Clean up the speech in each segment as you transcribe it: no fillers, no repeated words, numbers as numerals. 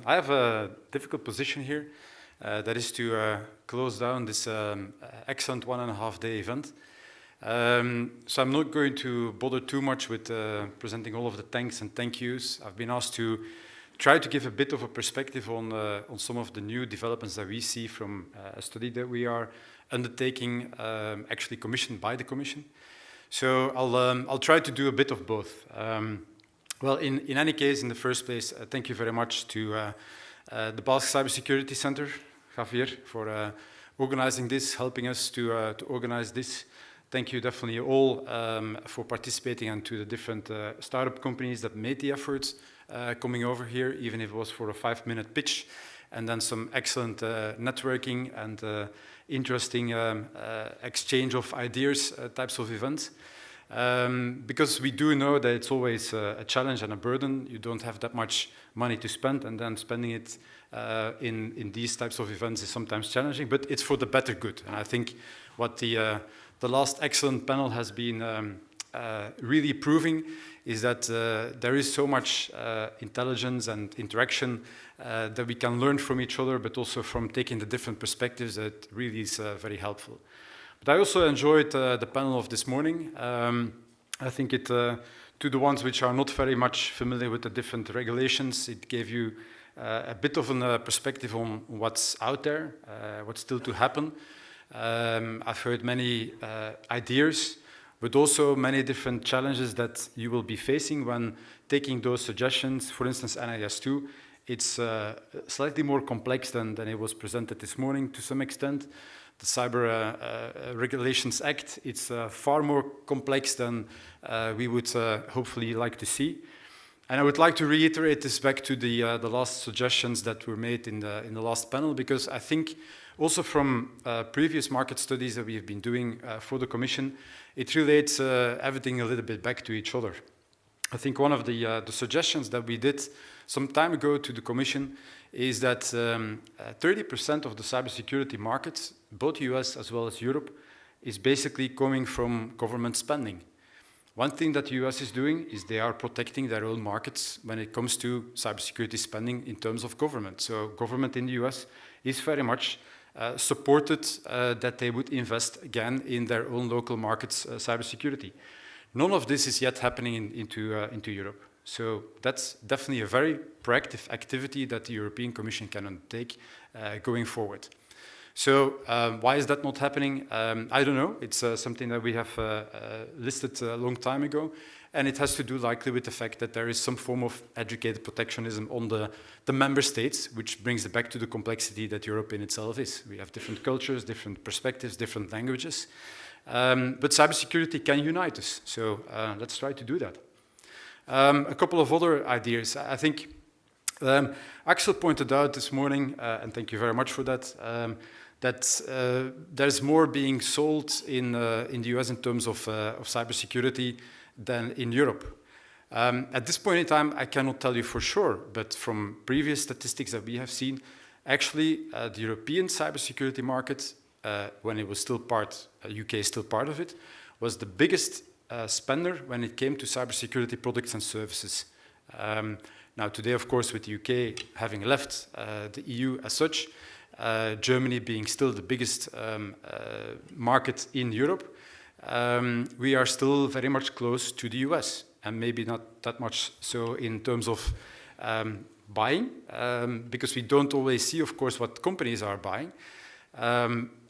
I have a difficult position here. That is to close down this excellent 1.5-day event. So I'm not going to bother too much with presenting all of the thanks and thank yous. I've been asked to try to give a bit of a perspective on some of the new developments that we see from a study that we are undertaking, actually commissioned by the Commission. So I'll try to do a bit of both. Well, in any case, in the first place, thank you very much to the Basque Cybersecurity Center, Javier, for organizing this, helping us to organize this. Thank you definitely all for participating, and to the different startup companies that made the efforts coming over here, even if it was for a 5-minute pitch, and then some excellent networking and interesting exchange of ideas types of events. Because we do know that it's always a challenge and a burden. You don't have that much money to spend, and then spending it in these types of events is sometimes challenging, but it's for the better good. And I think what the last excellent panel has been really proving is that there is so much intelligence and interaction that we can learn from each other, but also from taking the different perspectives that really is very helpful. But I also enjoyed the panel of this morning. I think it, to the ones which are not very much familiar with the different regulations, it gave you a bit of a perspective on what's out there, what's still to happen. I've heard many ideas, but also many different challenges that you will be facing when taking those suggestions. For instance, NIS2, it's slightly more complex than it was presented this morning to some extent. The Cyber Regulations Act, it's far more complex than we would hopefully like to see. And I would like to reiterate this back to the last suggestions that were made in the last panel, because I think also from previous market studies that we have been doing for the Commission, it relates everything a little bit back to each other. I think one of the suggestions that we did some time ago to the Commission is that 30% of the cybersecurity markets, both US as well as Europe, is basically coming from government spending. One thing that the US is doing is they are protecting their own markets when it comes to cybersecurity spending in terms of government. So government in the US is very much supported that they would invest again in their own local markets cybersecurity. None of this is yet happening into Europe. So that's definitely a very proactive activity that the European Commission can undertake going forward. So why is that not happening? I don't know. It's something that we have listed a long time ago, and it has to do likely with the fact that there is some form of educated protectionism on the member states, which brings it back to the complexity that Europe in itself is. We have different cultures, different perspectives, different languages, but cybersecurity can unite us. So let's try to do that. A couple of other ideas. I think Axel pointed out this morning, and thank you very much for that, that there's more being sold in the US in terms of cybersecurity than in Europe. At this point in time, I cannot tell you for sure, but from previous statistics that we have seen, actually the European cybersecurity market, when it was still part, UK is still part of it, was the biggest spender when it came to cybersecurity products and services. Now today, of course, with the UK having left the EU as such, Germany being still the biggest market in Europe, we are still very much close to the US, and maybe not that much so in terms of buying, because we don't always see, of course, what companies are buying.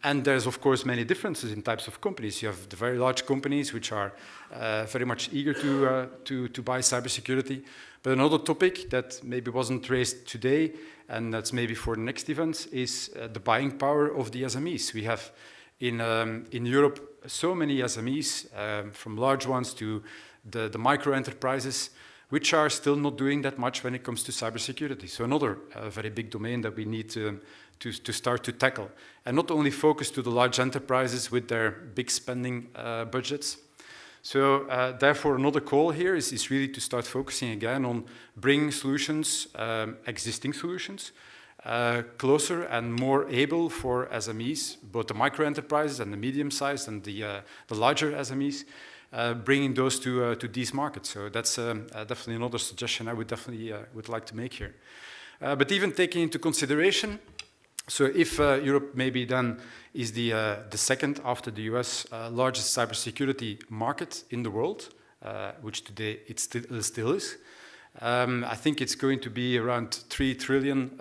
And there's, of course, many differences in types of companies. You have the very large companies which are very much eager to buy cybersecurity. But another topic that maybe wasn't raised today, and that's maybe for the next events, is the buying power of the SMEs. We have in Europe so many SMEs, from large ones to the micro enterprises, which are still not doing that much when it comes to cybersecurity. So another very big domain that we need to start to tackle. And not only focus to the large enterprises with their big spending budgets. So therefore another call here is really to start focusing again on bringing solutions, existing solutions, closer and more able for SMEs, both the micro enterprises and the medium-sized and the larger SMEs, bringing those to these markets. So that's definitely another suggestion I would definitely would like to make here. But even taking into consideration, so if Europe maybe then is the second after the US largest cybersecurity market in the world, which today it still is, I think it's going to be around 3 trillion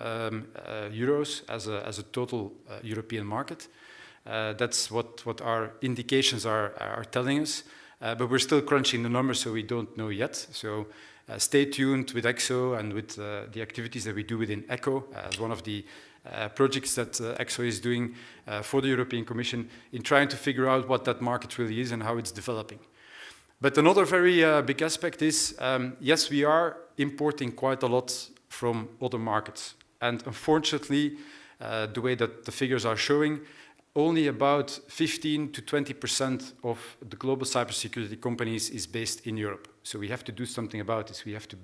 euros as a total European market. That's what our indications are telling us. But we're still crunching the numbers, so we don't know yet. So stay tuned with ECSO and with the activities that we do within ECHO as one of the projects that ECSO is doing for the European Commission in trying to figure out what that market really is and how it's developing. But another very big aspect is, yes, we are importing quite a lot from other markets. And unfortunately, the way that the figures are showing, only about 15 to 20% of the global cybersecurity companies is based in Europe. So we have to do something about this. We have to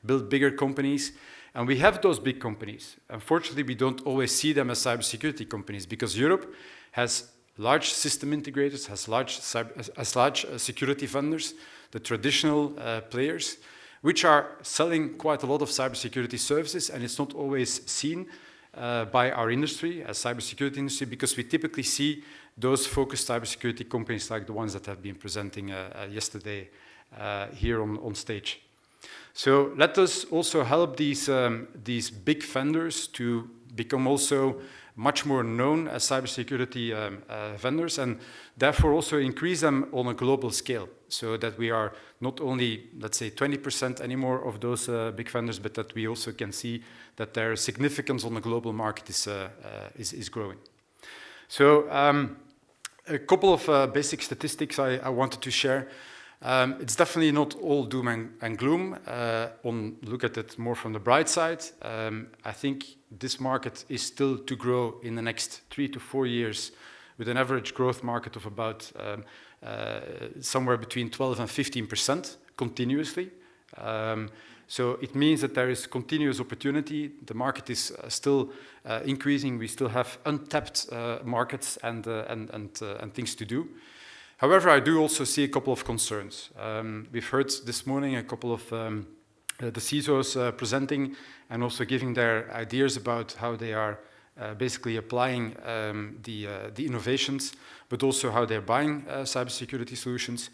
build bigger companies. And we have those big companies. Unfortunately, we don't always see them as cybersecurity companies because Europe has large system integrators, has large security vendors, the traditional players, which are selling quite a lot of cybersecurity services, and it's not always seen by our industry, as cybersecurity industry, because we typically see those focused cybersecurity companies like the ones that have been presenting yesterday here on stage. So let us also help these big vendors to become also much more known as cybersecurity vendors, and therefore also increase them on a global scale, so that we are not only, let's say, 20% anymore of those big vendors, but that we also can see that their significance on the global market is growing. So a couple of basic statistics I wanted to share. It's definitely not all doom and gloom. Look at it more from the bright side. I think this market is still to grow in the next 3 to 4 years with an average growth market of about somewhere between 12 and 15% continuously. So it means that there is continuous opportunity. The market is still increasing. We still have untapped markets and things to do. However, I do also see a couple of concerns. We've heard this morning a couple of the CISOs presenting and also giving their ideas about how they are basically applying the innovations, but also how they're buying cybersecurity solutions.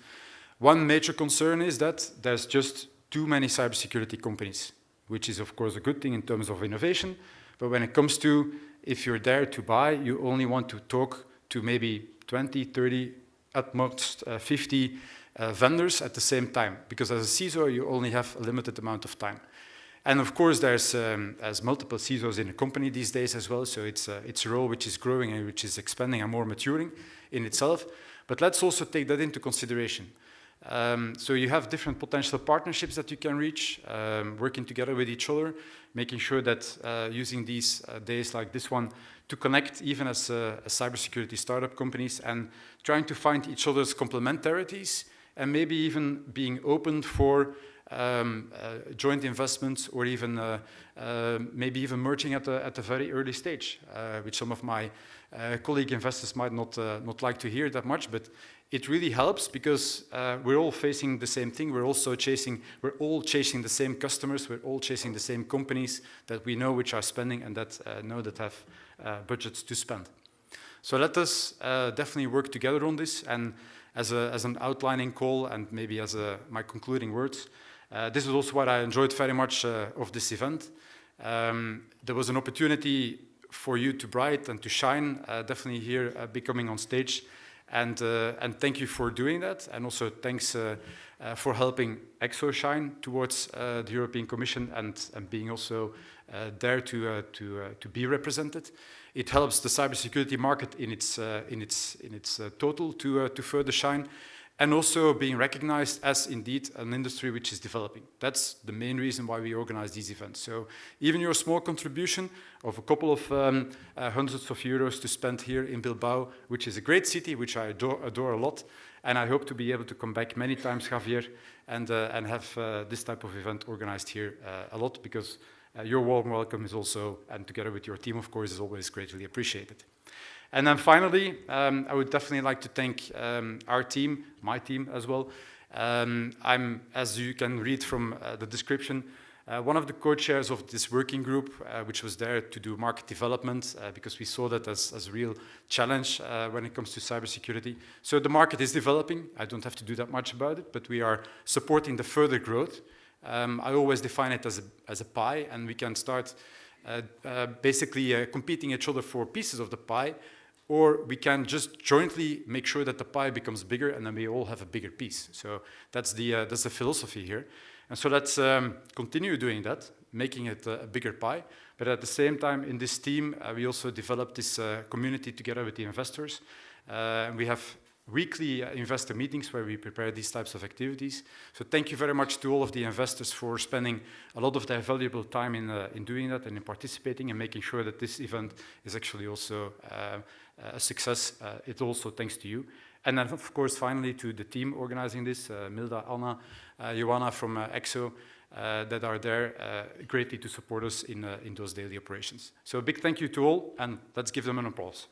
One major concern is that there's just too many cybersecurity companies, which is of course a good thing in terms of innovation. But when it comes to if you're there to buy, you only want to talk to maybe 20, 30, at most 50 vendors at the same time, because as a CISO you only have a limited amount of time. And of course there's as multiple CISOs in a company these days as well, so it's a role which is growing and which is expanding and more maturing in itself. But let's also take that into consideration. So you have different potential partnerships that you can reach, working together with each other, making sure that using these days like this one to connect even as cybersecurity startup companies and trying to find each other's complementarities and maybe even being open for joint investments or even maybe even merging at a very early stage, which some of my colleague investors might not like to hear that much, but it really helps because we're all facing the same thing. We're all chasing the same customers. We're all chasing the same companies that we know which are spending and that know that have budgets to spend. So let us definitely work together on this. And as an outlining call and maybe as my concluding words, this is also what I enjoyed very much of this event. There was an opportunity for you to bright and to shine, definitely here becoming on stage. And thank you for doing that. And also thanks for helping ECSO shine towards the European Commission and being also there to be represented. It helps the cybersecurity market in its total to further shine, and also being recognized as indeed an industry which is developing. That's the main reason why we organize these events. So even your small contribution of a couple of hundreds of euros to spend here in Bilbao, which is a great city, which I adore a lot, and I hope to be able to come back many times, Javier, and have this type of event organized here a lot, because your warm welcome is also, and together with your team, of course, is always greatly appreciated. And then finally, I would definitely like to thank our team, my team as well. I'm, as you can read from the description, One of the co-chairs of this working group, which was there to do market development, because we saw that as a real challenge when it comes to cybersecurity. So the market is developing. I don't have to do that much about it, but we are supporting the further growth. I always define it as a pie, and we can start basically competing each other for pieces of the pie, or we can just jointly make sure that the pie becomes bigger, and then we all have a bigger piece. So that's the philosophy here. And so let's continue doing that, making it a bigger pie. But at the same time, in this team, we also developed this community together with the investors. We have weekly investor meetings where we prepare these types of activities. So thank you very much to all of the investors for spending a lot of their valuable time in doing that and in participating and making sure that this event is actually also a success. It's also thanks to you. And then, of course, finally, to the team organizing this, Milda, Anna, Joanna from ECSO, that are there greatly to support us in those daily operations. So a big thank you to all, and let's give them an applause.